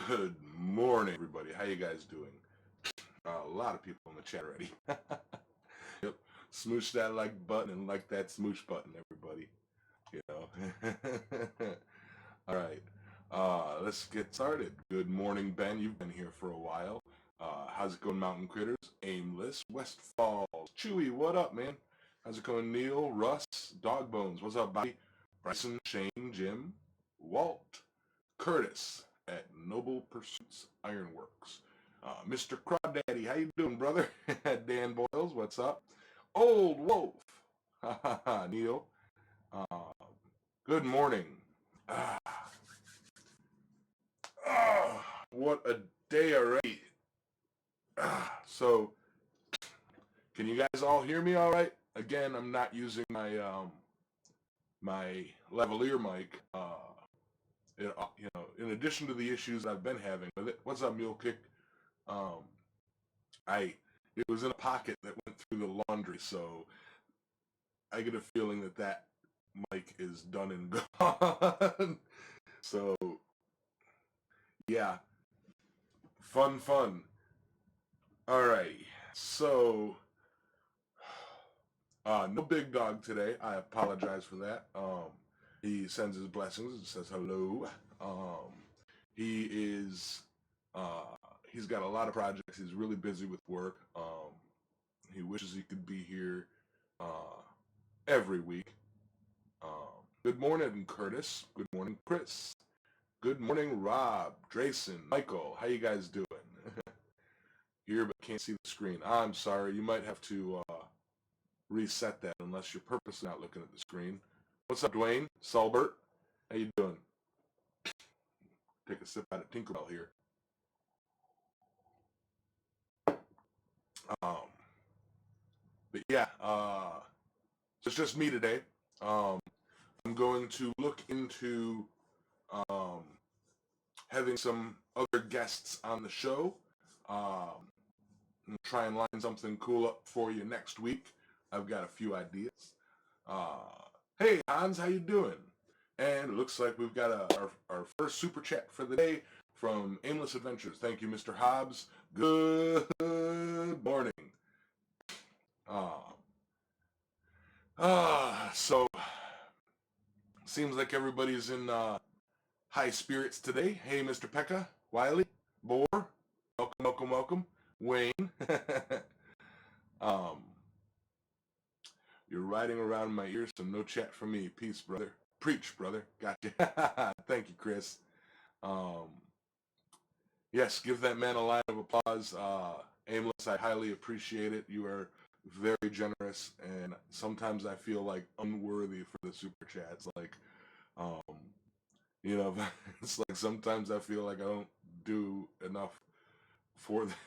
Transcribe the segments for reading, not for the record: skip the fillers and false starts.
Good morning, everybody. How you guys doing? A lot of people in the chat already. Yep. Smoosh that like button and like that smoosh button, everybody. You know. All right. Let's get started. Good morning, Ben. You've been here for a while. How's it going, Mountain Critters? Aimless, West Falls. Chewy, what up, man? How's it going, Neil? Russ, Dog Bones. What's up, Bobby? Bryson, Shane, Jim, Walt, Curtis at Noble Pursuits Ironworks. Mr. Crawdaddy, how you doing, brother? Dan Boyles, what's up? Old Wolf. Neil. Good morning. Ah, what a day already. So, can you guys all hear me all right? Again, I'm not using my my lavalier mic. In addition to the issues I've been having with it. What's up, Mule Kick? Um, it was in a pocket that went through the laundry, so I get a feeling that mic is done and gone. So yeah, fun. Alrighty, so no Big Dog today. I apologize for that. He sends his blessings and says hello. He is he's got a lot of projects. He's really busy with work. He wishes he could be here every week. Good morning, Curtis. Good morning, Chris. Good morning, Rob, Drayson, Michael. How you guys doing? Here, but can't see the screen. I'm sorry. You might have to reset that unless you're purposely not looking at the screen. What's up, Dwayne? Sulbert? How you doing? Take a sip out of Tinkerbell here. But yeah, so it's just me today. I'm going to look into having some other guests on the show. Try and line something cool up for you next week. I've got a few ideas. Hey, Hans, how you doing? And it looks like we've got our first super chat for the day from Aimless Adventures. Thank you, Mr. Hobbs. Good morning. So seems like everybody's in high spirits today. Hey, Mr. Pekka, Wiley, Boar, welcome. Wayne. You're riding around my ears, so no chat from me. Peace, brother. Preach, brother. Gotcha. Thank you, Chris. Yes, give that man a line of applause. Aimless, I highly appreciate it. You are very generous, and sometimes I feel like unworthy for the super chats. Like, it's like sometimes I feel like I don't do enough for them.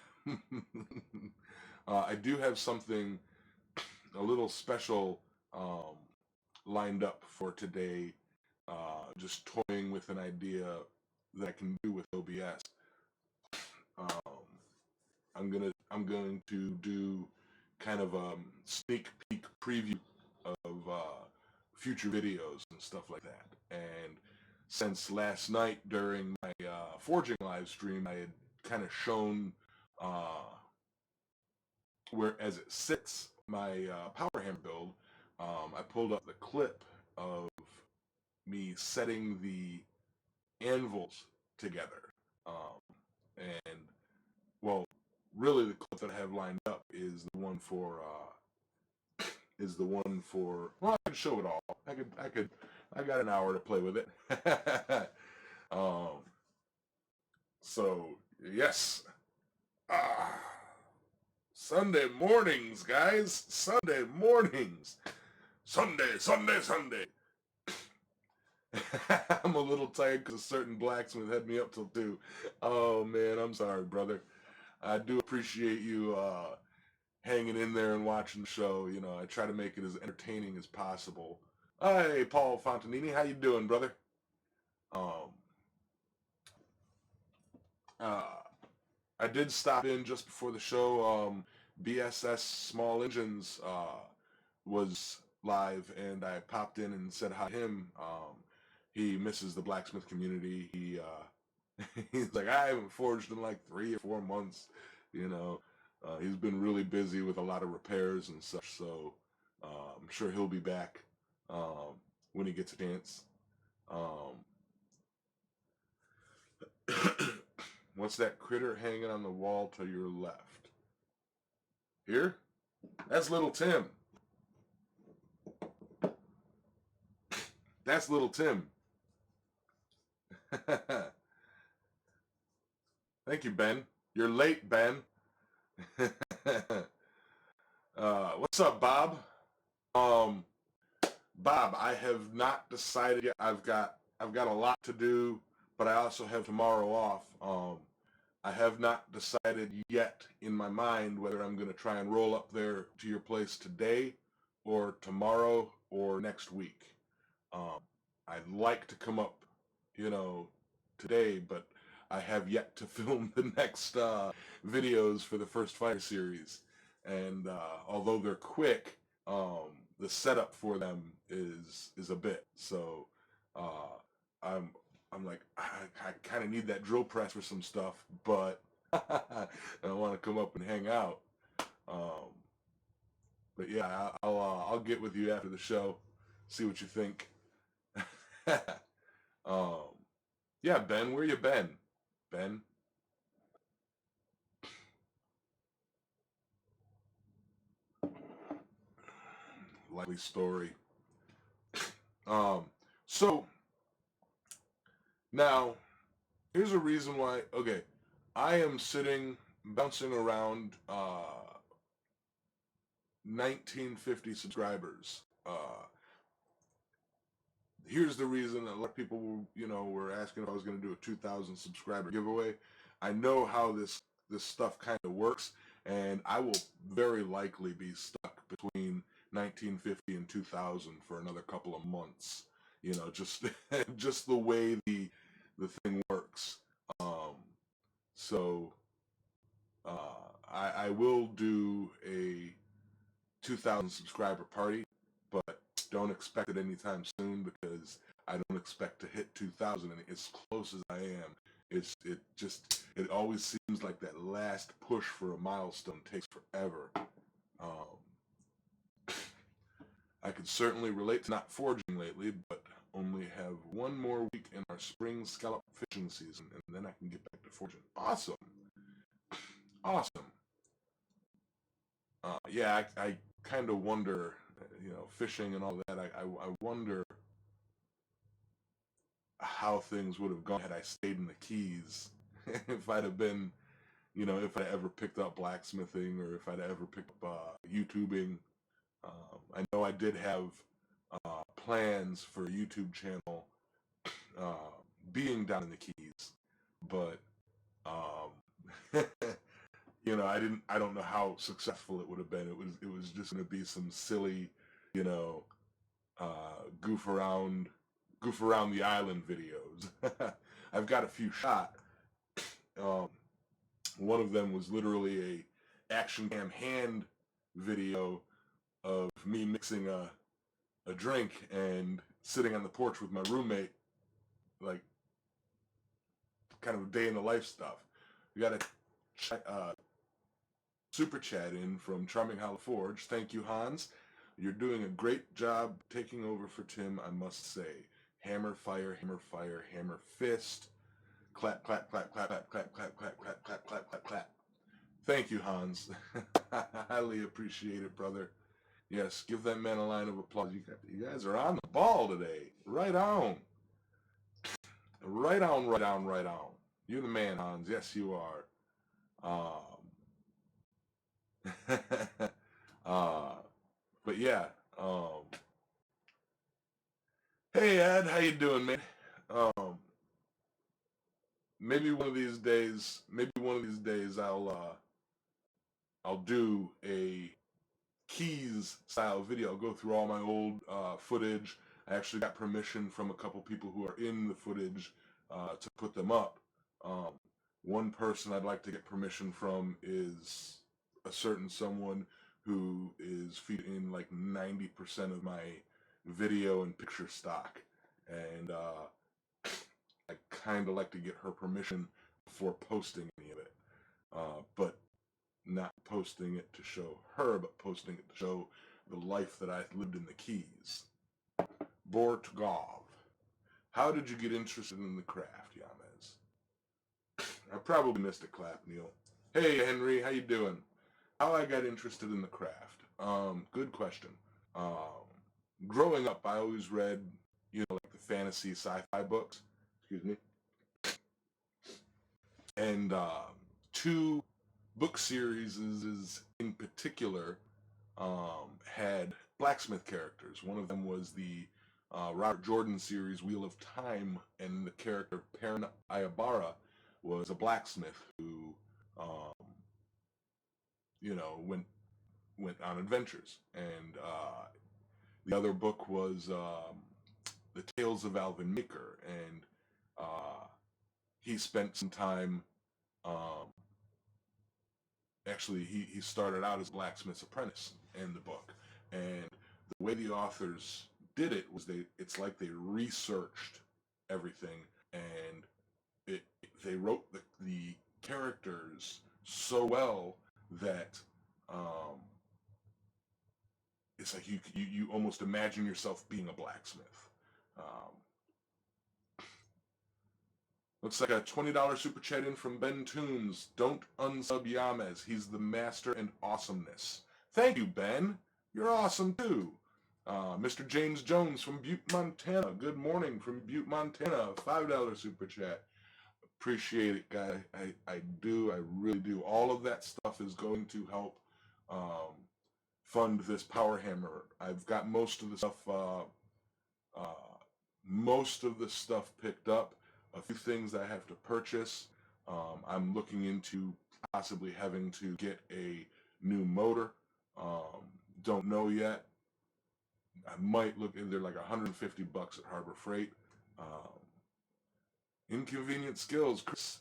I do have something a little special lined up for today. Just toying with an idea that I can do with OBS. I'm going to do kind of a sneak peek preview of future videos and stuff like that. And since last night during my forging live stream, I had kind of shown where as it sits my power hammer build, I pulled up the clip of me setting the anvils together. And well, really the clip that I have lined up is the one for well, I could show it all. I got an hour to play with it. So yes. Sunday mornings, guys. Sunday mornings. Sunday. I'm a little tired because a certain blacksmith had me up till 2. Oh, man, I'm sorry, brother. I do appreciate you hanging in there and watching the show. You know, I try to make it as entertaining as possible. Hey, Paul Fontanini, how you doing, brother? I did stop in just before the show. BSS Small Engines was live, and I popped in and said hi to him. He misses the blacksmith community. He's like, I haven't forged in like 3 or 4 months. You know, he's been really busy with a lot of repairs and such. So I'm sure he'll be back um, when he gets a chance. Um, what's that critter hanging on the wall to your left? Here? That's little Tim. That's little Tim. Thank you, Ben. You're late, Ben. What's up, Bob? Um, Bob, I have not decided yet. I've got a lot to do, but I also have tomorrow off. I have not decided yet in my mind whether I'm going to try and roll up there to your place today or tomorrow or next week. Um, I'd like to come up, you know, today, but I have yet to film the next videos for the first Fire series. And although they're quick, the setup for them is a bit. So uh, I'm I'm like I kind of need that drill press for some stuff, but I want to come up and hang out. Um, but yeah, I'll get with you after the show, see what you think. um, yeah, Ben, where you been? Ben, likely story. Um, so now here's a reason why. Okay, I am sitting bouncing around 1950 subscribers. Here's the reason that a lot of people were asking if I was going to do a 2,000 subscriber giveaway. I know how this stuff kind of works, and I will very likely be stuck between 1950 and 2,000 for another couple of months. Just just the way the thing works. Um, so I will do a 2,000 subscriber party, but don't expect it anytime soon because I don't expect to hit 2,000. And as close as I am, it always seems like that last push for a milestone takes forever. Um, I could certainly relate to not forging lately, but only have one more week in our spring scallop fishing season, and then I can get back to forging. Awesome, awesome. Yeah, I kind of wonder, fishing and all that. I wonder how things would have gone had I stayed in the Keys. If I'd have been, if I ever picked up blacksmithing or if I'd ever picked up YouTubing. I know I did have plans for a YouTube channel uh, being down in the Keys, but um, I don't know how successful it would have been. It was just going to be some silly, you know, goof around the island videos. I've got a few shot. Um, one of them was literally a action cam hand video of me mixing a drink and sitting on the porch with my roommate, like kind of day in the life stuff. We got a super chat in from Charming Hollow Forge. Thank you, Hans. You're doing a great job taking over for Tim, I must say. Hammer, fire, hammer, fist. Clap, clap, clap, clap, clap, clap, clap, clap, clap, clap, clap, clap, clap. Thank you, Hans. Highly appreciate it, brother. Yes, give that man a line of applause. You guys are on the ball today. Right on. Right on, right on, right on. You're the man, Hans. Yes, you are. uh, but yeah. Hey, Ed, how you doing, man? Um, maybe one of these days, I'll do a keys style video. I'll go through all my old footage. I actually got permission from a couple people who are in the footage to put them up. Um, one person I'd like to get permission from is a certain someone who is feeding like 90% of my video and picture stock. And I kind of like to get her permission before posting any of it. But not posting it to show her, but posting it to show the life that I lived in the Keys. Bortgov. How did you get interested in the craft, Yamez? I probably missed a clap, Neil. Hey, Henry, how you doing? How I got interested in the craft? Good question. Um, Growing up, I always read, like the fantasy sci-fi books. Excuse me. And two book series in particular had blacksmith characters. One of them was the Robert Jordan series Wheel of Time, and the character Perrin Ayabara was a blacksmith who, went on adventures. And the other book was The Tales of Alvin Maker, and he spent some time. Um, Actually, he started out as blacksmith's apprentice in the book, and the way the authors did it was it's like they researched everything, and they wrote the characters so well that um, it's like you almost imagine yourself being a blacksmith. Um, Looks like a $20 super chat in from Ben Toombs. Don't unsub Yamez. He's the master and awesomeness. Thank you, Ben. You're awesome, too. Mr. James Jones from Butte, Montana. Good morning from Butte, Montana. $5 super chat. Appreciate it, guy. I do. I really do. All of that stuff is going to help fund this power hammer. I've got most of the stuff picked up. A few things I have to purchase. I'm looking into possibly having to get a new motor. Don't know yet. I might look in there like $150 at Harbor Freight. Inconvenient skills, Chris.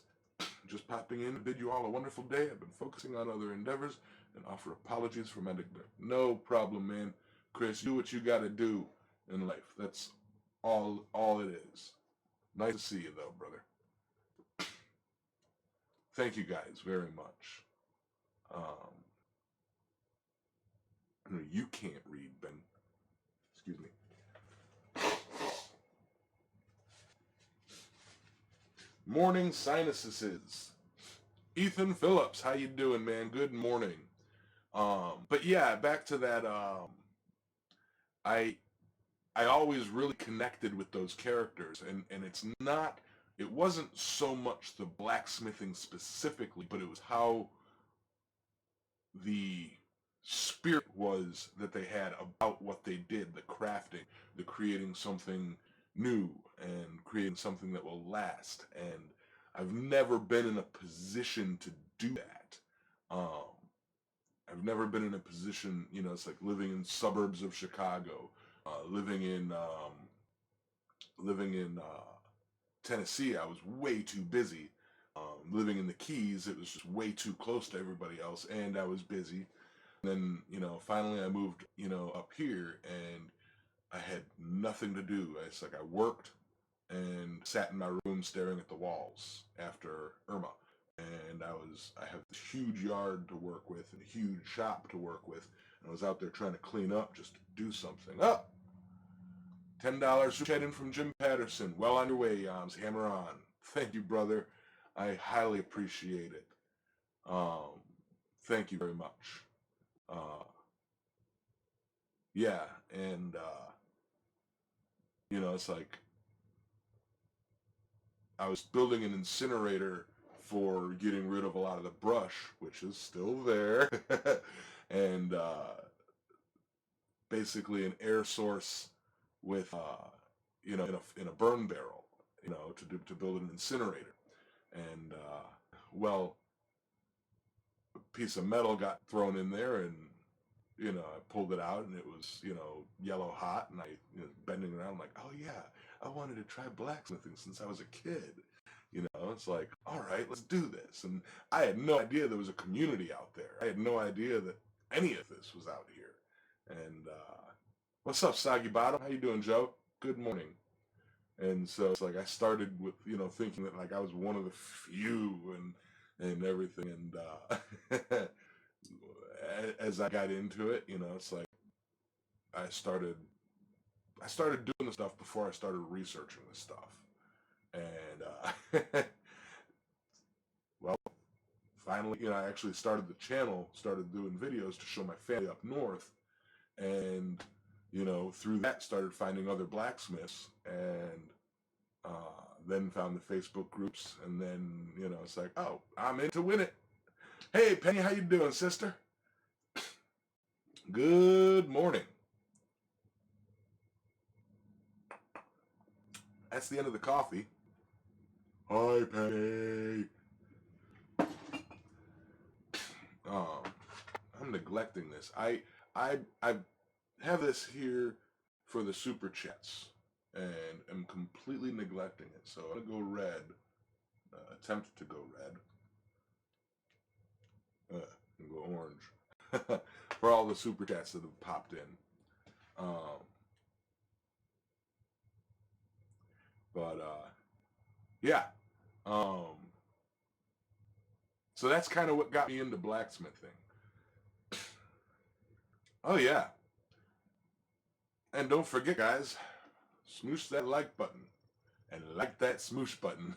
Just popping in to bid you all a wonderful day. I've been focusing on other endeavors and offer apologies for my neglect. No problem, man. Chris, do what you got to do in life. That's all it is. Nice to see you, though, brother. Thank you guys very much. You can't read, Ben. Excuse me. Morning sinuses. Ethan Phillips, how you doing, man? Good morning. But yeah, back to that. I always really connected with those characters, and it wasn't so much the blacksmithing specifically, but it was how the spirit was that they had about what they did, the crafting, the creating something new and creating something that will last. And I've never been in a position to do that. I've never been in a position, it's like living in suburbs of Chicago, living in Tennessee. I was way too busy. Living in the Keys, it was just way too close to everybody else, and I was busy. And then, finally I moved, up here, and I had nothing to do. It's like I worked and sat in my room staring at the walls after Irma. And I have this huge yard to work with and a huge shop to work with. And I was out there trying to clean up just to do something. Up! $10 super chat in from Jim Patterson. Well on your way, Yams. Hammer on. Thank you, brother. I highly appreciate it. Thank you very much. Yeah, and it's like I was building an incinerator for getting rid of a lot of the brush, which is still there, and basically an air source with in a burn barrel, to build an incinerator. And a piece of metal got thrown in there, and I pulled it out, and it was yellow hot, and I bending around like, oh yeah, I wanted to try blacksmithing since I was a kid. It's like, all right, let's do this. And I had no idea there was a community out there. I had no idea that any of this was out here. And what's up, Soggy Bottom? How you doing, Joe? Good morning. And so it's like I started with, you know, thinking that like I was one of the few and everything. And as I got into it, you know, it's like I started I started doing the stuff before I started researching the stuff. And well, finally, you know, I actually started the channel, started doing videos to show my family up north, and you know, through that started finding other blacksmiths, and then found the Facebook groups, and then, you know, it's like, oh, I'm in to win it. Hey, Penny, how you doing, sister? Good morning. That's the end of the coffee. Hi, Penny. Um, I'm neglecting this. I have this here for the super chats, and am completely neglecting it. So I'm gonna go red. Attempt to go red. And go orange for all the super chats that have popped in. Um, but yeah. Um, so that's kind of what got me into blacksmithing. Oh yeah. And don't forget, guys, smoosh that like button and like that smoosh button.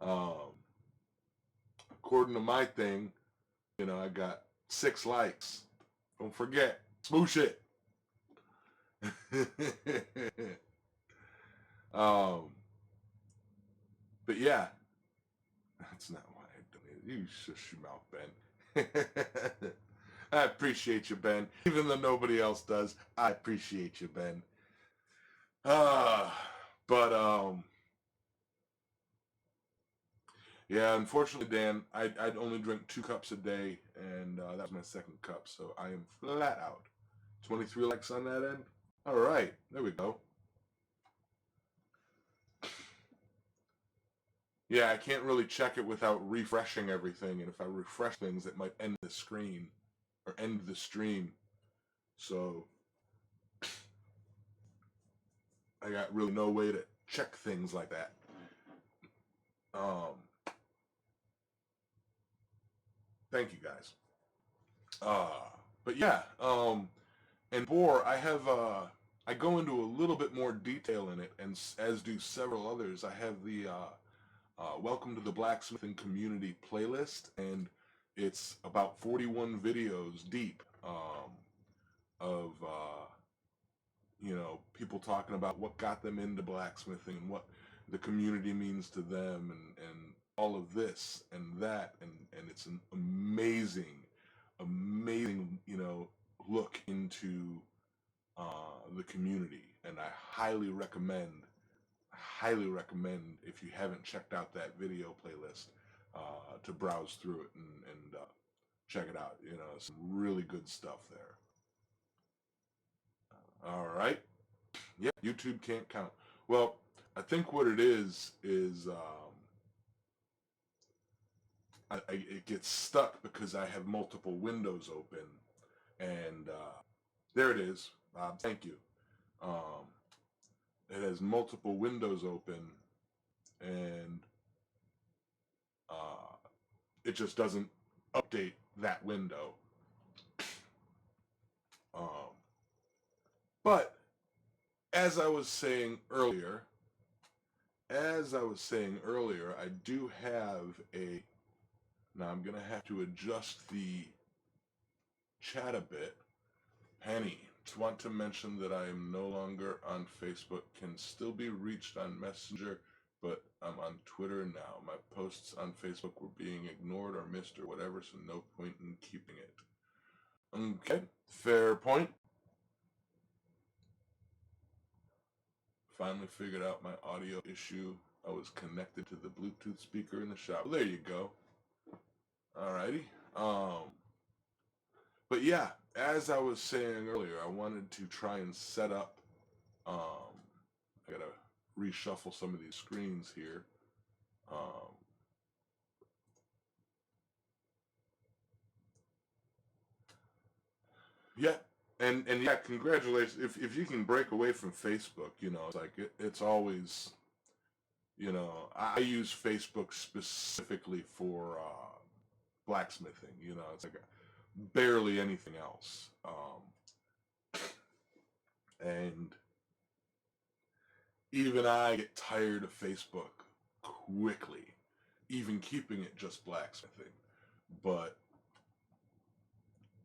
um, according to my thing, you know, I got 6 likes. Don't forget, smoosh it. um, but yeah, that's not why I donated. You shush your mouth, Ben. I appreciate you, Ben. Even though nobody else does, I appreciate you, Ben. But yeah, unfortunately, Dan, I'd only drink 2 cups a day, and that was my 2nd cup, so I am flat out. 23 likes on that end. All right, there we go. Yeah, I can't really check it without refreshing everything, and if I refresh things, it might end the screen or end the stream. So I got really no way to check things like that. Um, thank you guys. But yeah, and Boar, I go into a little bit more detail in it, and as do several others. I have the Welcome to the Blacksmithing Community playlist, and it's about 41 videos deep of you know, people talking about what got them into blacksmithing and what the community means to them, and all of this and that, and it's an amazing, you know, look into the community, and I highly recommend, if you haven't checked out that video playlist, to browse through it and check it out. You know, some really good stuff there. All right. Yeah, YouTube can't count. Well, I think what it is it gets stuck because I have multiple windows open, and there it is. Thank you. Um, it has multiple windows open, and uh, it just doesn't update that window. Um, but as I was saying earlier, I do have a. Now I'm gonna have to adjust the chat a bit. Penny, just want to mention that I am no longer on Facebook. Can still be reached on Messenger, but I'm on Twitter now. My posts on Facebook were being ignored or missed or whatever, so no point in keeping it. Okay, fair point. Finally figured out my audio issue. I was connected to the Bluetooth speaker in the shop. Well, there you go. Alrighty. But yeah, as I was saying earlier, I wanted to try and set up. I gotta reshuffle some of these screens here. Yeah, and yeah, congratulations if you can break away from Facebook. You know, it's like it's always, you know, I use Facebook specifically for blacksmithing. You know, it's like barely anything else. And even I get tired of Facebook quickly, even keeping it just blacksmithing. But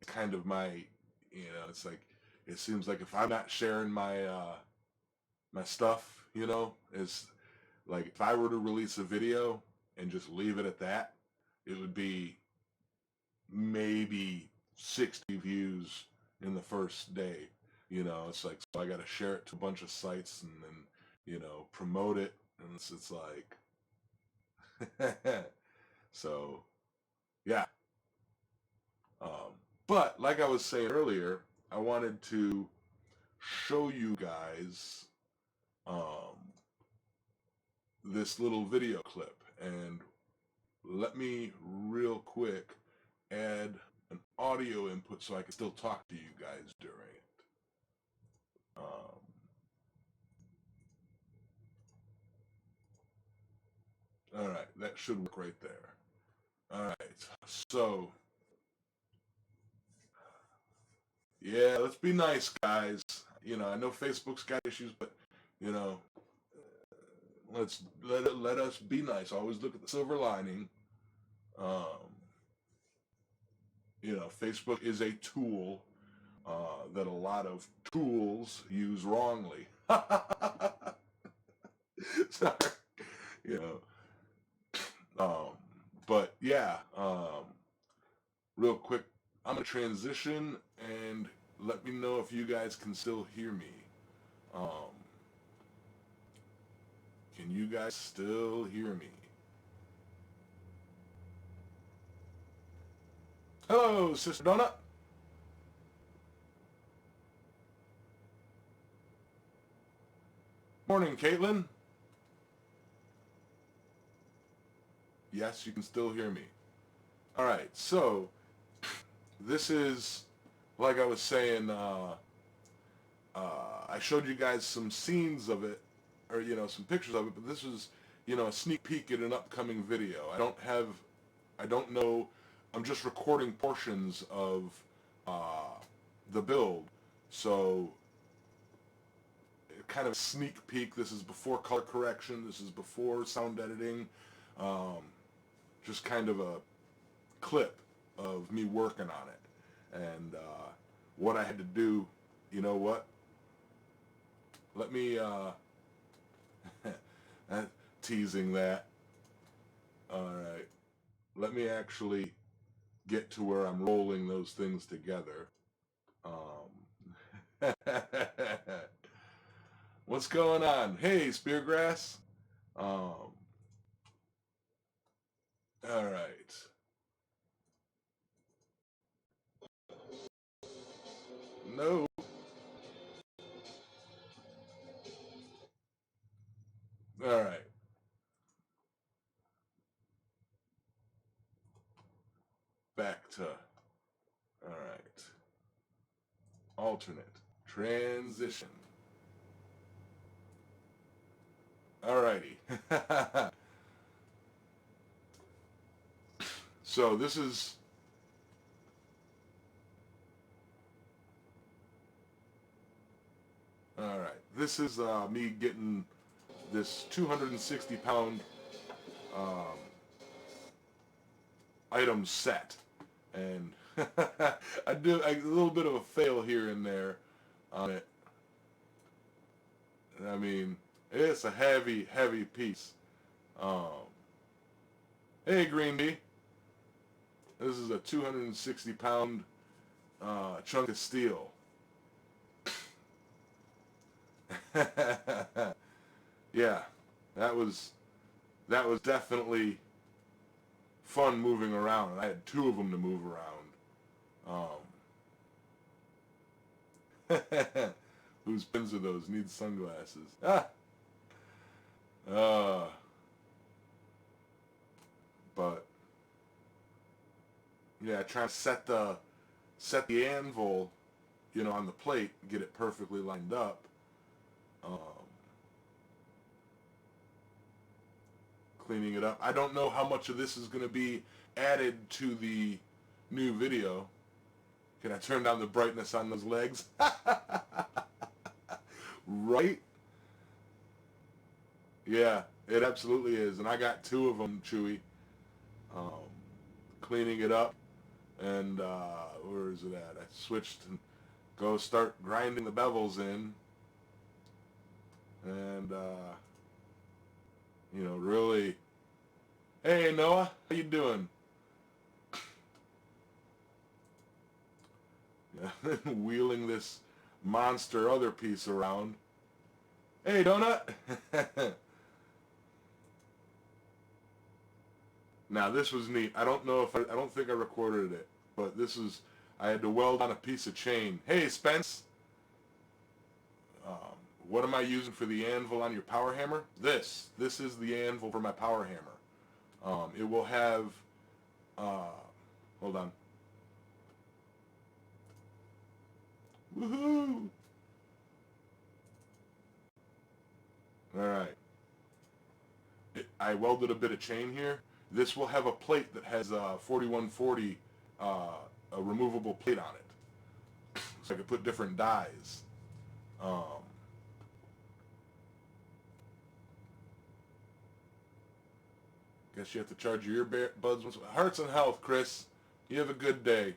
kind of my, you know, it's like it seems like if I'm not sharing my stuff, you know, is like if I were to release a video and just leave it at that, it would be maybe 60 views in the first day. You know, it's like, so I got to share it to a bunch of sites and then, you know, promote it. And it's like, so yeah. But like I was saying earlier, I wanted to show you guys um, this little video clip. And let me real quick add an audio input so I can still talk to you guys during it. All right, that should work right there. All right, so yeah, let's be nice, guys. You know, I know Facebook's got issues, but you know, let us be nice. Always look at the silver lining. Um, you know, Facebook is a tool that a lot of tools use wrongly. Sorry, you know. But yeah, real quick, I'm gonna transition and let me know if you guys can still hear me. Um, can you guys still hear me? Hello, Sister Donut. Morning, Caitlin. Yes, you can still hear me. All right, so this is, like I was saying, I showed you guys some scenes of it, or you know, some pictures of it, but this is, you know, a sneak peek at an upcoming video. I don't know, I'm just recording portions of the build, so kind of a sneak peek. This is before color correction, this is before sound editing, um, just kind of a clip of me working on it, and what I had to do, you know what, let me, teasing that, alright, let me actually get to where I'm rolling those things together. What's going on? Hey, Speargrass. All right. No. All right. Back to. All right. Alternate. Transition. All righty. So this is. All right. This is me getting this 260-pound um, item set, and I do a little bit of a fail here and there on it. I mean, it's a heavy, heavy piece. Um, hey, Green Bee. This is a 260-pound chunk of steel. Yeah, that was definitely fun moving around, and I had two of them to move around. Whose pins are those? Need sunglasses. Ah. Uh, but yeah, trying to set the anvil, you know, on the plate, get it perfectly lined up. Cleaning it up. I don't know how much of this is going to be added to the new video. Can I turn down the brightness on those legs? Right? Yeah, it absolutely is. And I got 2 of them, Chewy. Cleaning it up. And where is it at? I switched and go start grinding the bevels in. And, you know, really... Hey, Noah, how you doing? Yeah, wheeling this monster other piece around. Hey, Donut! Now, this was neat. I don't know if I don't think I recorded it, but this is... I had to weld on a piece of chain. Hey, Spence! What am I using for the anvil on your power hammer? This. This is the anvil for my power hammer. It will have... hold on. Woohoo! Alright. I welded a bit of chain here. This will have a plate that has a 4140, a removable plate on it. So I could put different dies. Guess you have to charge your earbuds once. Hearts and health, Chris. You have a good day.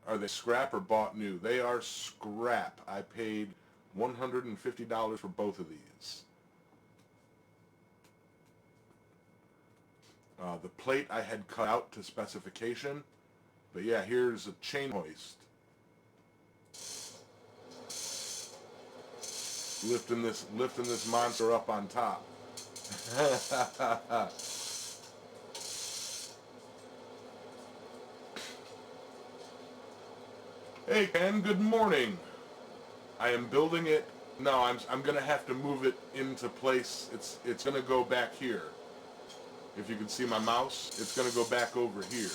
Are they scrap or bought new? They are scrap. I paid $150 for both of these. The plate I had cut out to specification. But yeah, here's a chain hoist. Lifting this monster up on top. Hey Ken, good morning. I am building it. No, I'm gonna have to move it into place. It's gonna go back here. If you can see my mouse, it's gonna go back over here.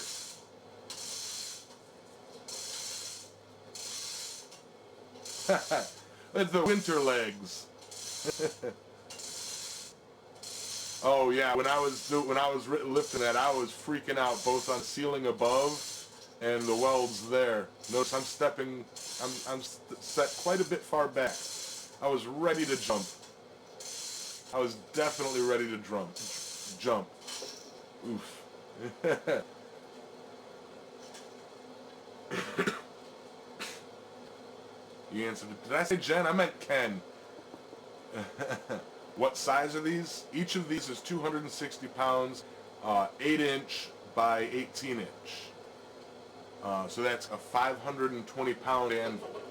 That's the winter legs. Oh yeah, when I was lifting that, I was freaking out both on ceiling above and the welds there. Notice I'm set quite a bit far back. I was ready to jump. I was definitely ready to jump. Oof. You answered it. Did I say Jen? I meant Ken. What size are these? Each of these is 260 pounds, 8-inch by 18-inch. So that's a 520-pound anvil.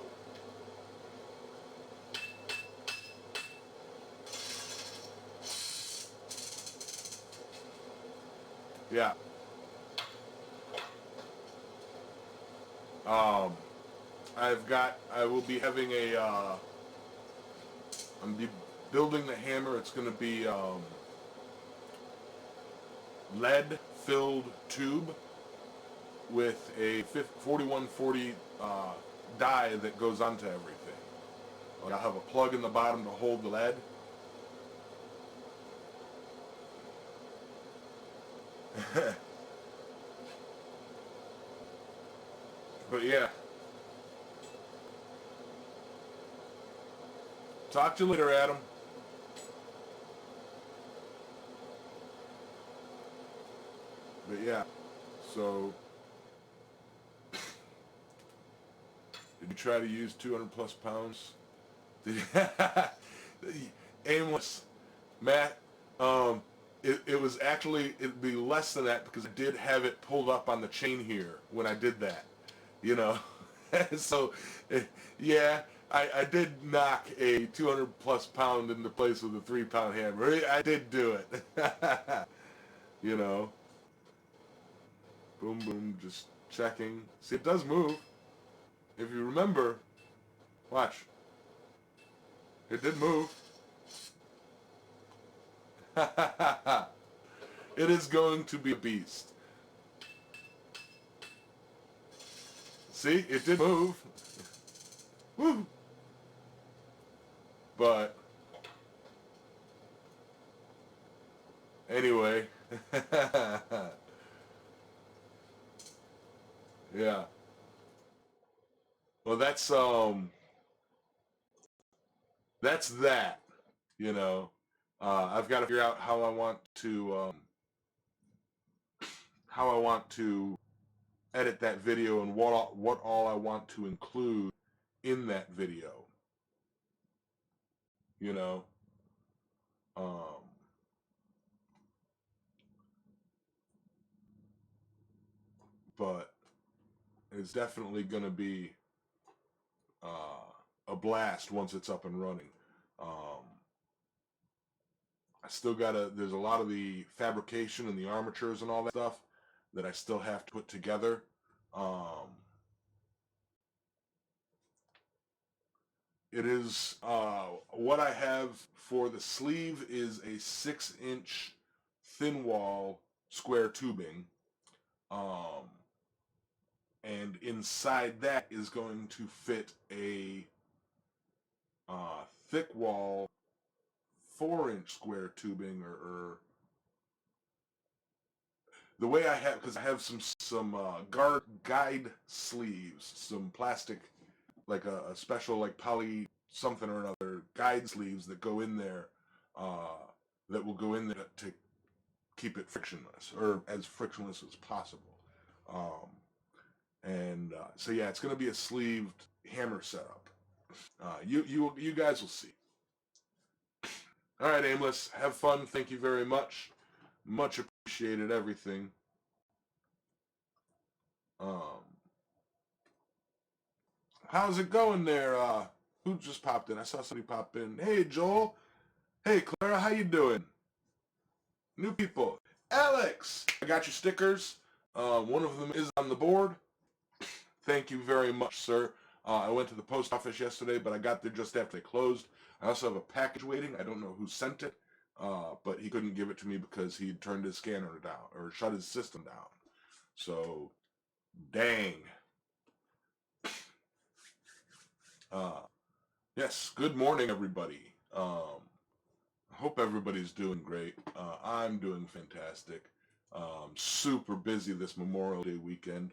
Yeah. I will be having I'm building the hammer. It's going to be lead-filled tube with a 4140 die that goes onto everything. I'll have a plug in the bottom to hold the lead. But yeah. Talk to you later, Adam. But yeah, so did you try to use 200 plus pounds? Aimless, Matt. It was actually, it'd be less than that because I did have it pulled up on the chain here when I did that, you know. So, yeah, I did knock a 200 plus pound into place with a 3-pound hammer. I did do it, you know. Boom, boom, just checking. See, it does move. If you remember, watch. It did move. It is going to be a beast. See, it did move. Woo. But anyway, yeah. Well, that's that. You know, I've got to figure out how I want to edit that video and what all I want to include in that video. You know, um, but it's definitely going to be a blast once it's up and running. I still gotta. There's a lot of the fabrication and the armatures and all that stuff that I still have to put together. Um, it is what I have for the sleeve is a 6-inch thin wall square tubing, um, and inside that is going to fit a thick wall 4-inch square tubing, or the way I have, because I have some guide sleeves, some plastic, like a special like poly something or another guide sleeves that go in there, uh, that will go in there to keep it frictionless, or as frictionless as possible. Um, and so yeah, it's going to be a sleeved hammer setup. You guys will see. All right, Aimless, have fun. Thank you very much. Much appreciated everything. Um, how's it going there? Who just popped in? I saw somebody pop in. Hey, Joel. Hey, Clara. How you doing? New people. Alex, I got your stickers. One of them is on the board. Thank you very much, sir. I went to the post office yesterday, but I got there just after they closed. I also have a package waiting. I don't know who sent it, but he couldn't give it to me because he turned his scanner down, or shut his system down. So, dang. Yes, good morning, everybody. I hope everybody's doing great. I'm doing fantastic. Super busy this Memorial Day weekend.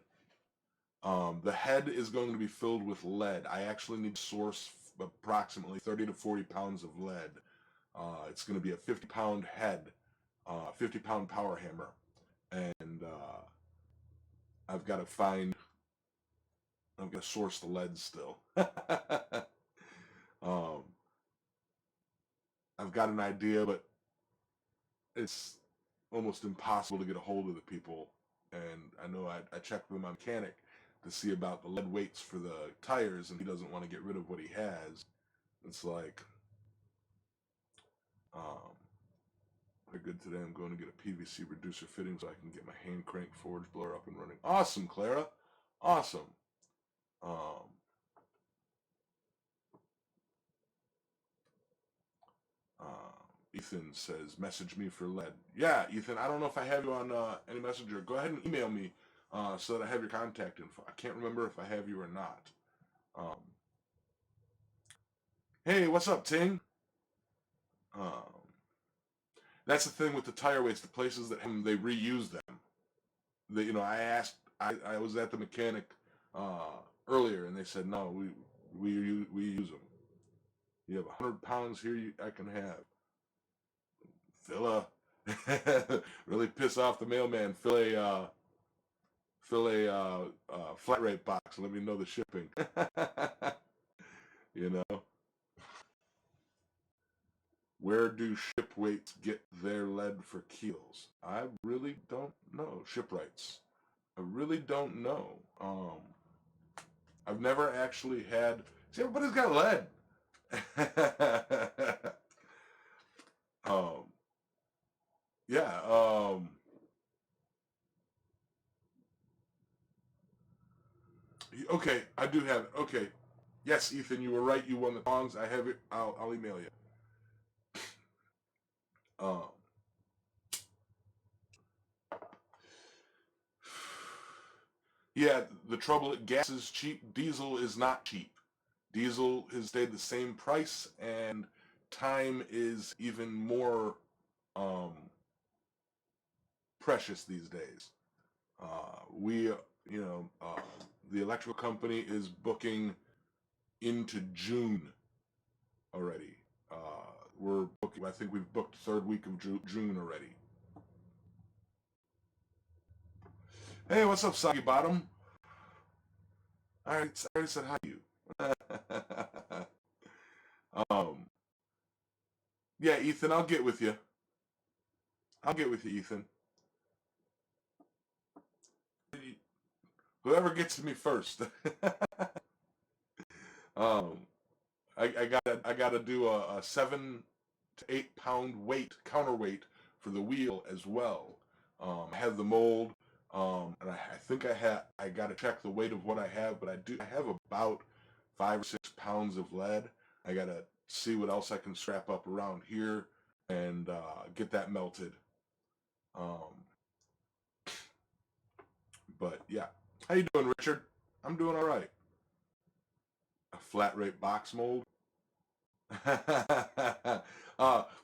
The head is going to be filled with lead. I actually need to source approximately 30 to 40 pounds of lead. It's going to be a 50-pound head, 50-pound power hammer. And I've got to source the lead still. um, I've got an idea, but it's almost impossible to get a hold of the people. And I know I checked with my mechanic to see about the lead weights for the tires, and he doesn't want to get rid of what he has. It's like, very good today. I'm going to get a PVC reducer fitting so I can get my hand crank forge blower up and running. Awesome, Clara. Awesome. Um, Ethan says, message me for lead. Yeah, Ethan, I don't know if I have you on any messenger. Go ahead and email me so that I have your contact info. I can't remember if I have you or not. Um, hey, what's up, Ting? That's the thing with the tire weights, the places that they reuse them. I was at the mechanic earlier, and they said, no, we use them. You have 100 pounds here I can have. Fill really piss off the mailman. Fill a flat rate box and let me know the shipping. You know, where do shipweights get their lead for keels? I really don't know. Shipwrights. I really don't know. I've never actually had. See, everybody's got lead. um, yeah. Okay, I do have it. Okay. Yes, Ethan, you were right. You won the tongs. I have it. I'll email you. Um, Yeah, the trouble, gas is cheap, diesel is not cheap. Diesel has stayed the same price, and time is even more um, precious these days. We, the electrical company is booking into June already. We're booking, I think we've booked third week of June already. Hey, what's up, Soggy Bottom? I already said hi to you. um, yeah, Ethan, I'll get with you. I'll get with you, Ethan. Whoever gets to me first. um, I gotta do a 7 to 8 pound counterweight for the wheel as well. I have the mold, and I think I gotta check the weight of what I have, but I have about 5 or 6 pounds of lead. I gotta see what else I can strap up around here and get that melted. Um, but yeah, how you doing, Richard? I'm doing all right. A flat rate box mold.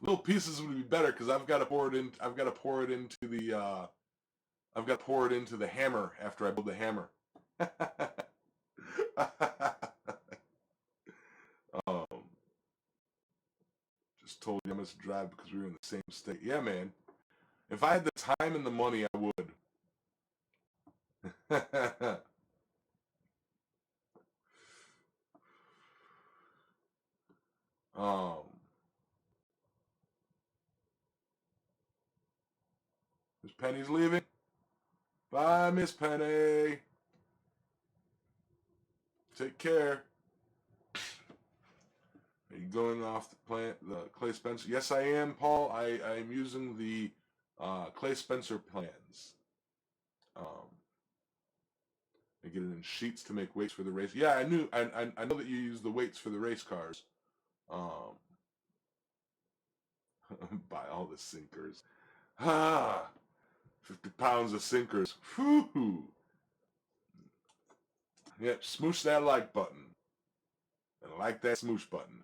Little pieces would be better because I've got to pour it in. I've got to pour it into the. I've got to pour it into the hammer after I build the hammer. um, just told you I must drive because we were in the same state. Yeah, man. If I had the time and the money, I would. um, Miss Penny's leaving. Bye, Miss Penny. Take care. Are you going off the Clay Spencer? Yes, I am, Paul. I'm using the Clay Spencer plans. I get it in sheets to make weights for the race. Yeah, I knew. I know that you use the weights for the race cars. Um, buy all the sinkers. Ah, 50 pounds of sinkers. Whoo! Yep, smoosh that like button. And like that smoosh button.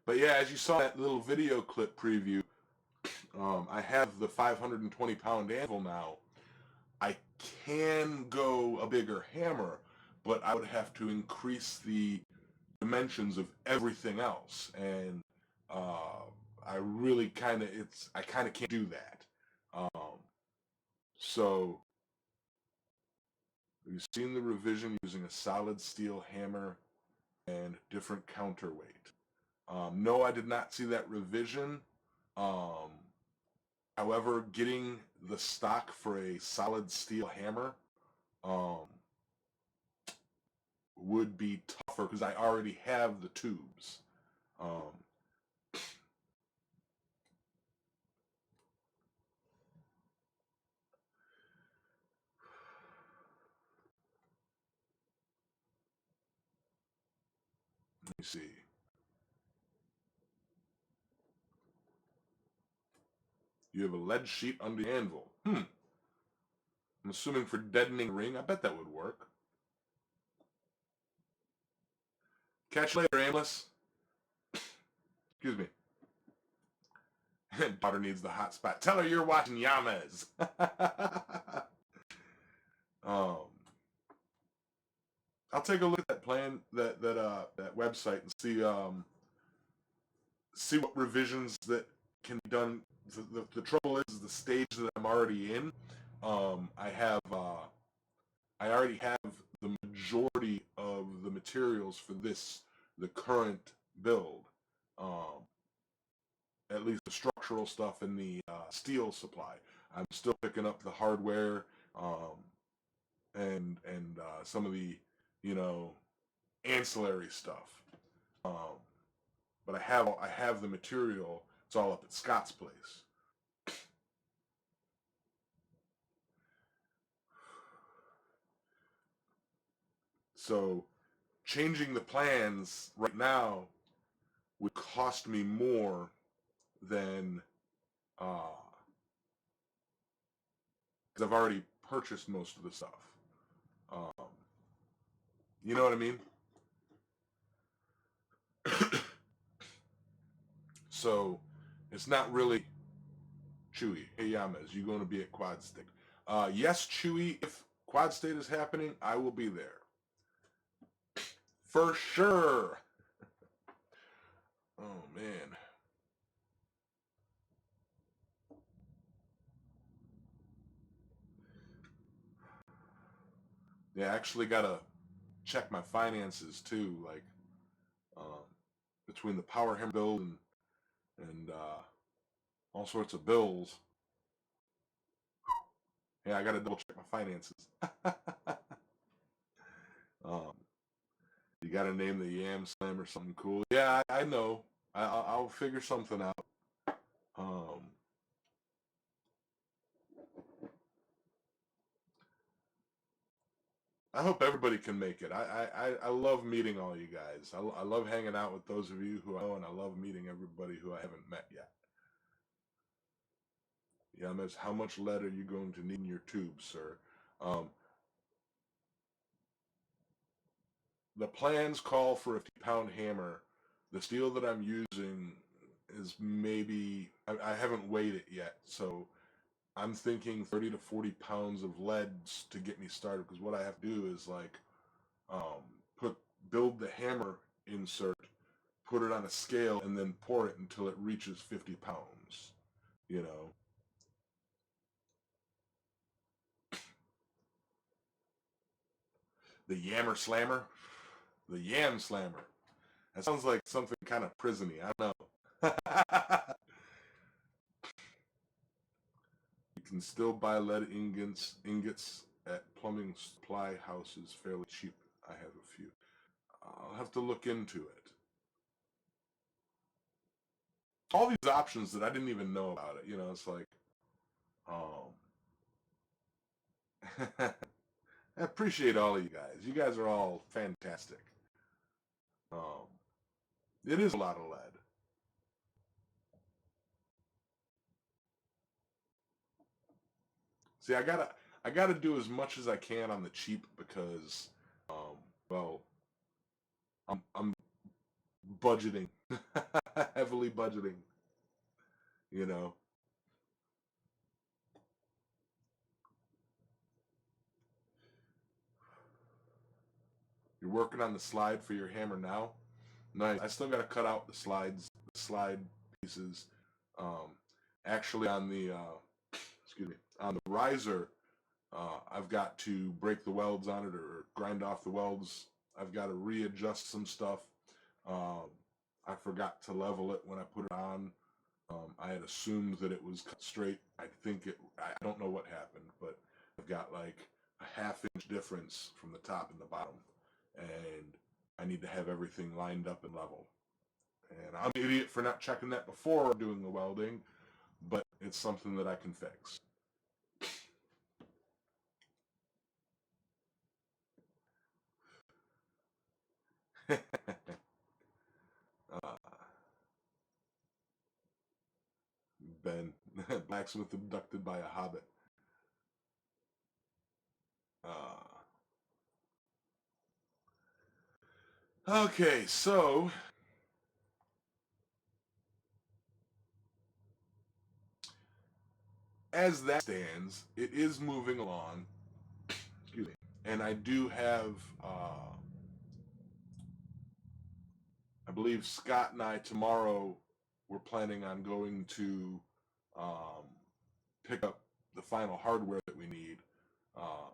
But yeah, as you saw that little video clip preview, I have the 520-pound anvil now. I can go a bigger hammer, but I would have to increase the dimensions of everything else, and I really I kind of can't do that. So we've seen the revision using a solid steel hammer and different counterweight. No, I did not see that revision. Um, However, getting the stock for a solid steel hammer um, would be tougher because I already have the tubes. Um, Let me see. You have a lead sheet under the anvil. I'm assuming for deadening ring. I bet that would work. Catch you later, aimless. Excuse me. Daughter needs the hot spot. Tell her you're watching Yamas. um, I'll take a look at that plan, that website, and see what revisions that can be done. The trouble is the stage that I'm already in. I already have the majority of the materials for the current build. Um, at least the structural stuff and the steel supply. I'm still picking up the hardware and some of the you know ancillary stuff. Um, but I have the material. It's all up at Scott's place. So changing the plans right now would cost me more than uh, because I've already purchased most of the stuff. Um, you know what I mean? So it's not really Chewy. Hey Yamas, you going to be at Quad State? Yes, Chewy. If Quad State is happening, I will be there for sure. Oh man. Yeah, I actually gotta check my finances too, like um, between the power hammer bill and all sorts of bills. Yeah, I gotta double check my finances. um, you gotta name the Yam Slam or something cool. Yeah, I know. I'll figure something out. Um, I hope everybody can make it. I love meeting all you guys. I love hanging out with those of you who I know, and I love meeting everybody who I haven't met yet. Yeah, miss, how much lead are you going to need in your tubes, sir? Um, the plans call for a 50-pound hammer. The steel that I'm using is maybe, I haven't weighed it yet, so I'm thinking 30 to 40 pounds of lead to get me started, because what I have to do is like um, build the hammer insert, put it on a scale, and then pour it until it reaches 50 pounds. You know, the Yammer Slammer, the Yam Slammer. That sounds like something kind of prisony. I don't know. You can still buy lead ingots at plumbing supply houses fairly cheap. I have a few. I'll have to look into it. All these options that I didn't even know about it. You know, it's like, um, I appreciate all of you guys. You guys are all fantastic. Um, it is a lot of lead. See, I gotta do as much as I can on the cheap because, um, well, I'm budgeting, heavily budgeting. You know, you're working on the slide for your hammer now. Nice. I still gotta cut out the slide pieces. Um, actually, on the excuse me, on the riser, I've got to break the welds on it or grind off the welds. I've got to readjust some stuff. Um, I forgot to level it when I put it on. I had assumed that it was cut straight. I don't know what happened, but I've got like a half-inch difference from the top and the bottom. And I need to have everything lined up and level. And I'm an idiot for not checking that before doing the welding, but it's something that I can fix. uh, Ben, blacksmith abducted by a hobbit. Uh, okay, so as that stands, it is moving along. Excuse me. And I do have, I believe Scott and I tomorrow we're planning on going to um, pick up the final hardware that we need. Um,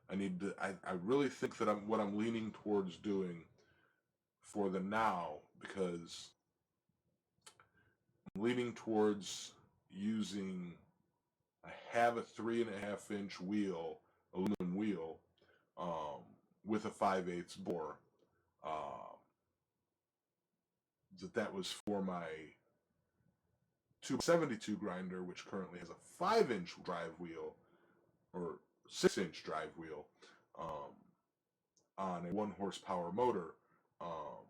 I need to. I really think that what I'm leaning towards doing for the now, because I'm leaning towards using. I have a 3.5-inch wheel, aluminum wheel, um, with a 5/8 bore. Uh, that was for my 272 grinder, which currently has a 5-inch drive wheel or 6-inch drive wheel um, on a 1 horsepower motor. Um,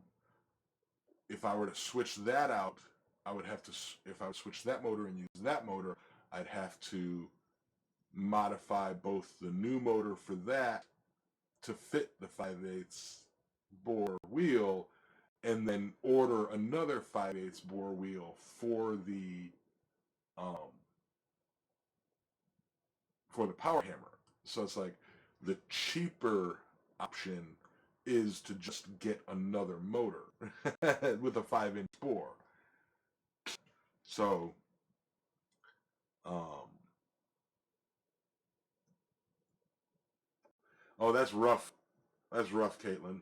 if I were to switch that out, I would have to. If I would switch that motor and use that motor, I'd have to modify both the new motor for that to fit the 5/8 bore wheel, and then order another 5/8 bore wheel um, for the power hammer. So it's like the cheaper option is to just get another motor with a 5-inch bore. So, um, oh, that's rough. That's rough, Caitlin.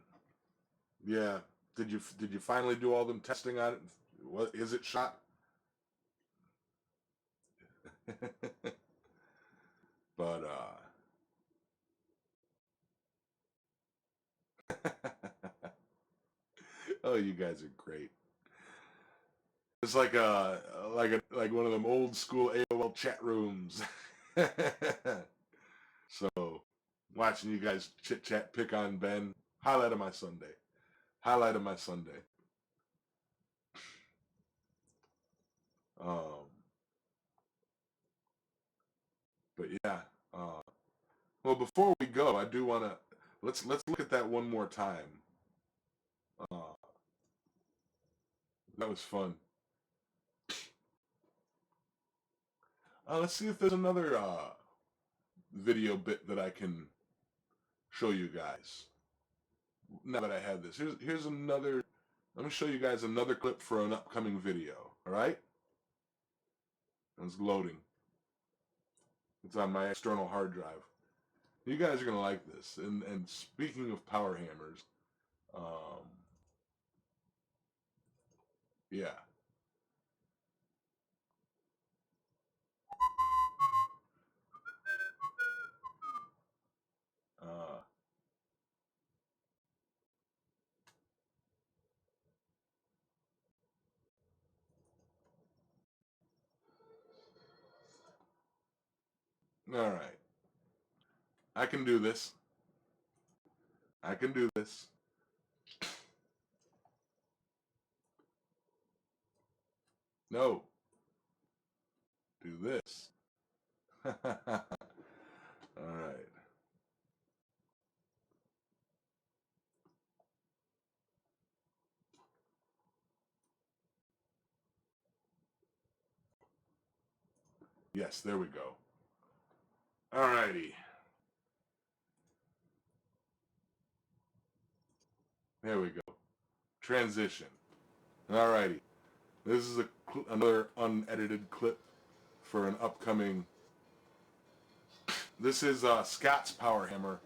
Yeah. Did you finally do all them testing on it? What is it shot? But oh, you guys are great. It's like one of them old school AOL chat rooms. So, watching you guys chit chat, pick on Ben. Highlight of my Sunday. Highlight of my Sunday. Um, but yeah. Uh, well, before we go, I do want to let's look at that one more time. Uh, that was fun. Let's see if there's another video bit that I can show you guys. Now that I have this, here's another. Let me show you guys another clip for an upcoming video. All right, it's loading. It's on my external hard drive. You guys are gonna like this. And speaking of power hammers, yeah. Uh, all right, I can do this. I can do this. No, do this. All right. Yes, there we go. All righty. There we go. Transition. All righty. This is another unedited clip for an upcoming. This is Scott's power hammer.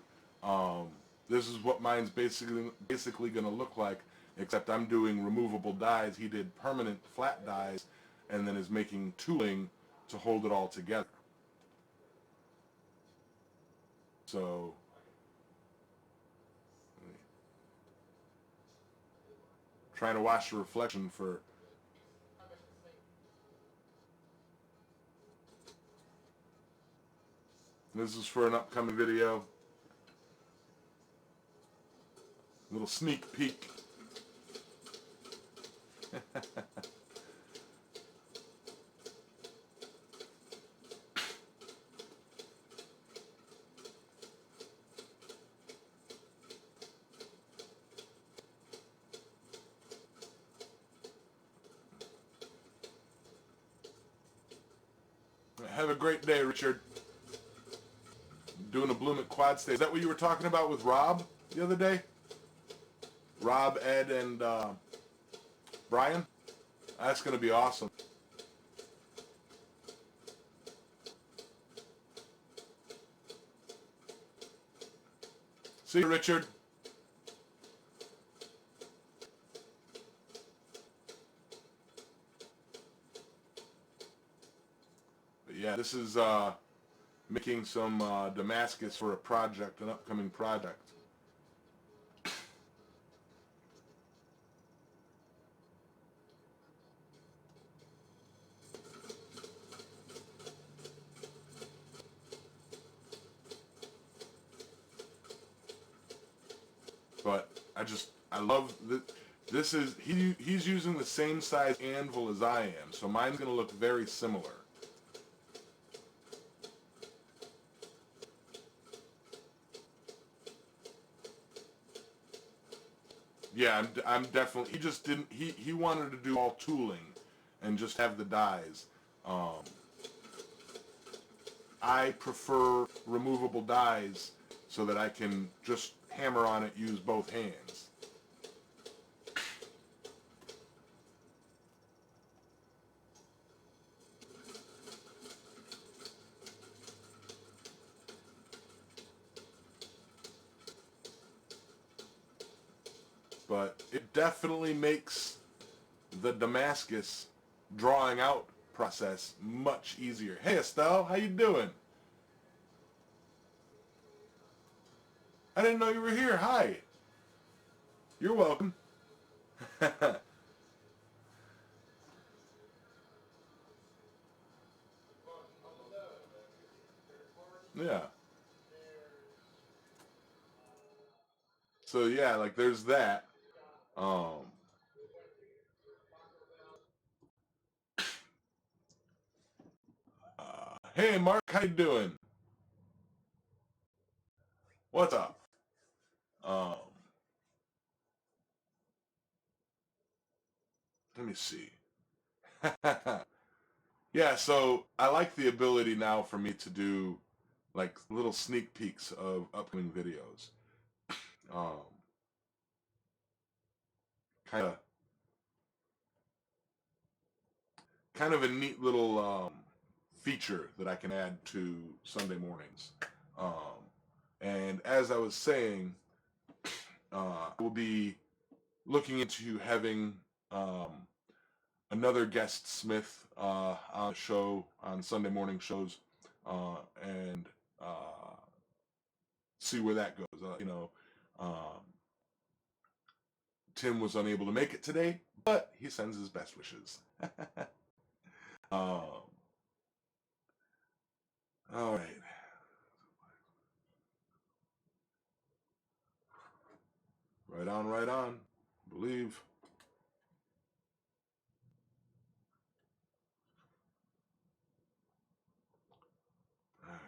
Um, this is what mine's basically going to look like, except I'm doing removable dies. He did permanent flat dies, and then is making tooling to hold it all together. So, trying to watch the reflection for. This is for an upcoming video. Little sneak peek. Have a great day, Richard. Doing a Bloom at Quad Stay. Is that what you were talking about with Rob the other day? Rob, Ed, and Brian? That's going to be awesome. See you, Richard. But yeah, this is making some Damascus for a project, an upcoming project. But I love that. This is he's using the same size anvil as I am, so mine's going to look very similar. Yeah, I'm definitely. He just didn't. He wanted to do all tooling, and just have the dies. Um, I prefer removable dies so that I can just hammer on it, use both hands. But it definitely makes the Damascus drawing out process much easier. Hey Estelle, how you doing? I didn't know you were here. Hi. You're welcome. Yeah. So yeah, like there's that. Um, hey Mark, how you doing? What's up? Um, let me see. Yeah, so I like the ability now for me to do like little sneak peeks of upcoming videos. Um, kind of, kind of a neat little feature that I can add to Sunday mornings. Um, and as I was saying, I will be looking into having um, another guest Smith on the show on Sunday morning shows, and see where that goes. Um, Tim was unable to make it today, but he sends his best wishes. um, all right. Right on, right on. Believe. All right.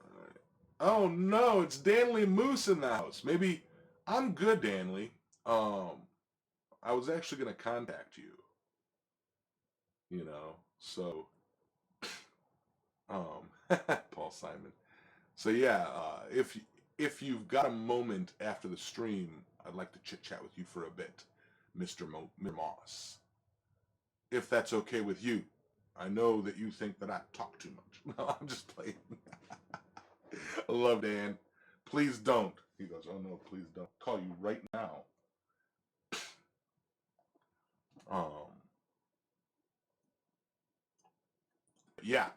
All right. Oh no, it's Danley Moose in the house. Maybe I'm good, Danley. Um, I was actually gonna contact you. So Paul Simon. So yeah, if you've got a moment after the stream, I'd like to chit chat with you for a bit, Mr. Moss. If that's okay with you. I know that you think that I talk too much. No, I'm just playing. I love Dan. Please don't. He goes, oh no, please don't. Call you right now. Um, yeah.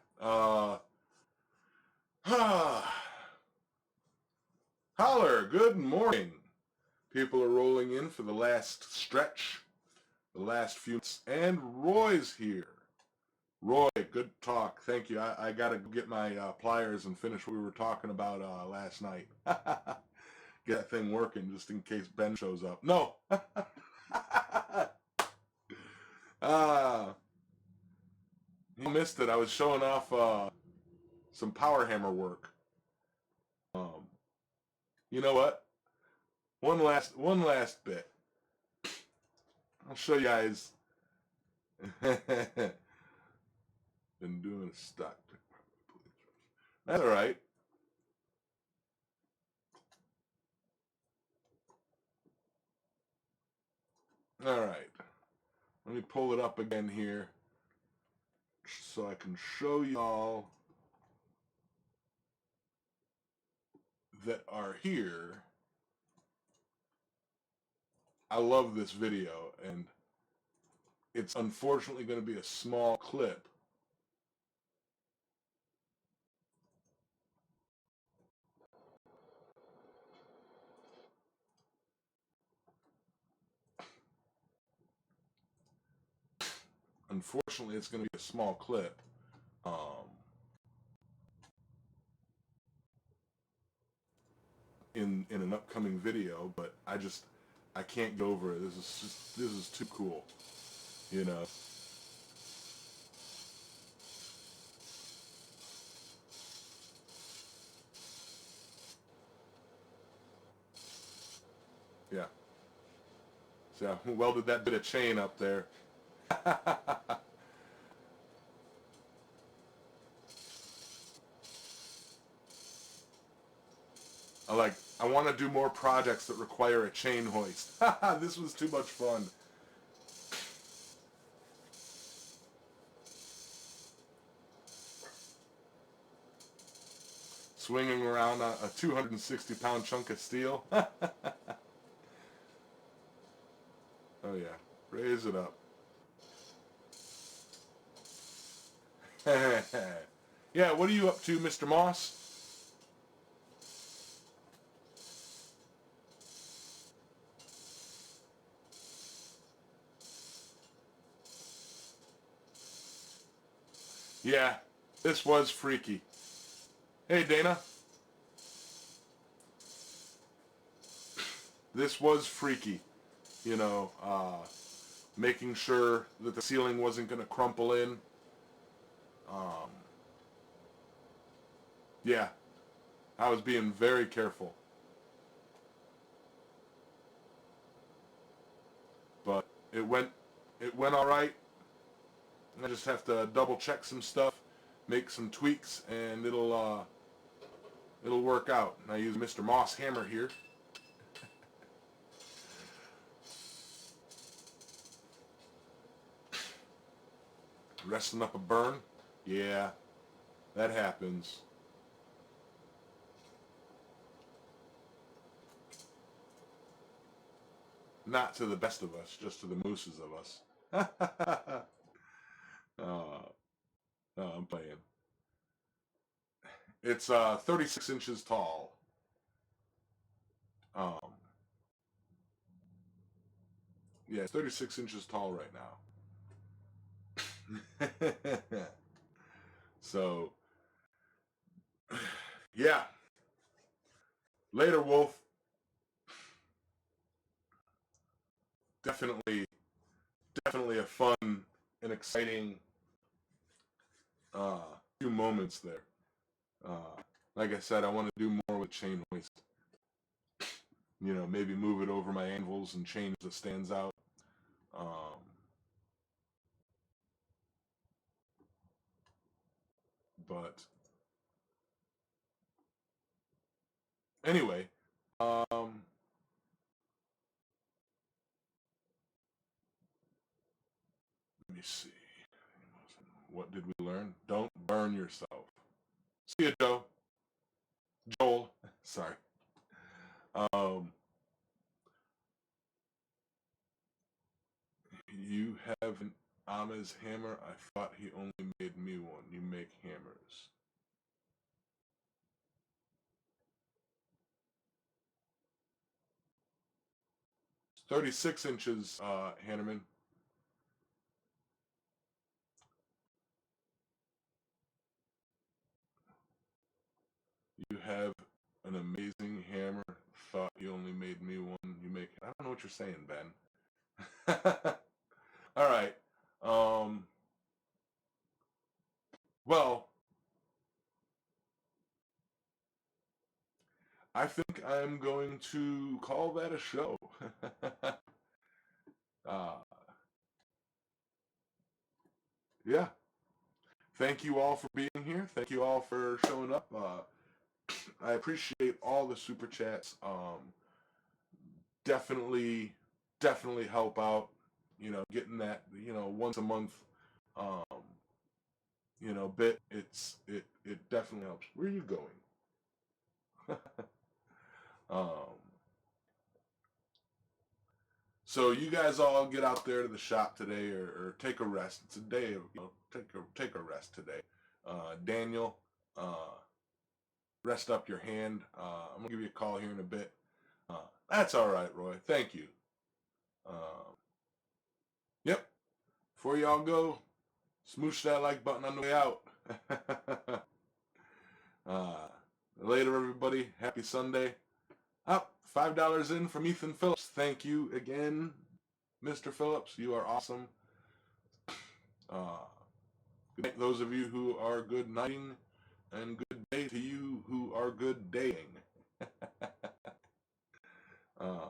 Holler, good morning. People are rolling in for the last stretch, the last few minutes, and Roy's here. Roy, good talk. Thank you. I got to get my pliers and finish what we were talking about last night. Get that thing working just in case Ben shows up. No. He missed it. I was showing off some power hammer work. Um, you know what? One last bit. I'll show you guys. Been doing stuck. That's all right. All right. Let me pull it up again here so I can show y'all that are here. I love this video, and it's unfortunately going to be a small clip. Unfortunately, it's going to be a small clip. Um, in an upcoming video, but I can't get over it. This is too cool, you know. So I welded that bit of chain up there. I want to do more projects that require a chain hoist. This was too much fun. Swinging around a 260-pound chunk of steel. Oh yeah, raise it up. Yeah, what are you up to, Mr. Moss? Yeah, this was freaky. Hey, Dana. This was freaky. You know, making sure that the ceiling wasn't going to crumple in. Yeah, I was being very careful. But it went all right. I just have to double check some stuff, make some tweaks, and it'll work out. And I use Mr. Moss hammer here. Resting up a burn. Yeah, that happens. Not to the best of us, just to the mooses of us. uh, I'm playing. It's 36 inches tall. Um, yeah, it's 36 inches tall right now. So, yeah. Later, Wolf. Definitely, definitely a fun and exciting uh, few moments there. Like I said, I want to do more with chain hoist. You know, maybe move it over my anvils and change the stands out. Um, but anyway, um, let me see. What did we learn? Don't burn yourself. See you, Joe. Joel. Sorry. Um, you have an Ama's hammer. I thought he only made me one. You make hammers. 36 inches, Hanneman. You have an amazing hammer. Thought you only made me one. You make. I don't know what you're saying, Ben. All right. Um. Well, I think I'm going to call that a show. uh, yeah. Thank you all for being here. Thank you all for showing up. I appreciate all the super chats. Definitely, definitely help out. You know, getting that, once a month, um, bit. It definitely helps. Where are you going? um, so you guys all get out there to the shop today, or take a rest. It's a day of, take a rest today. Daniel, rest up your hand. I'm gonna give you a call here in a bit. That's all right, Roy. Thank you. Um, yep. Before y'all go, smoosh that like button on the way out. uh, Later, everybody. Happy Sunday. Up, $5 in from Ethan Phillips. Thank you again, Mr. Phillips. You are awesome. Good night, those of you who are good nighting, and good day to you who are good daying. uh,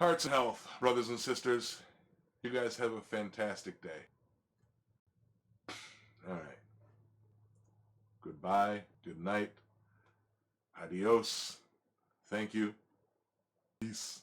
Hearts and health, brothers and sisters. You guys have a fantastic day. All right. Goodbye. Good night. Adios. Thank you. Peace.